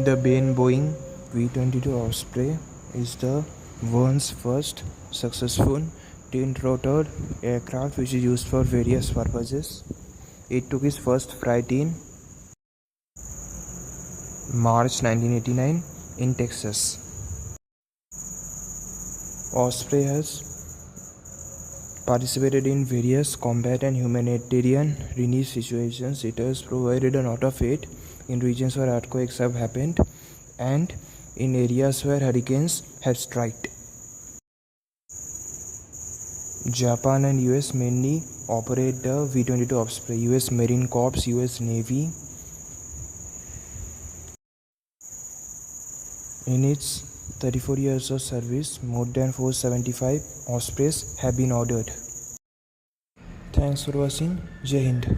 The Boeing V22 Osprey is the world's first successful twin-rotor aircraft which is used for various purposes. It took its first flight in March 1989 in Texas. Osprey has participated in various combat and humanitarian relief situations. It has provided a lot of aid in regions where earthquakes have happened and in areas where hurricanes have struck. Japan and US mainly operate the V22 Osprey. US Marine Corps, US Navy. In its 34 years of service, more than 475 Ospreys have been ordered. Thanks for watching. Jai Hind.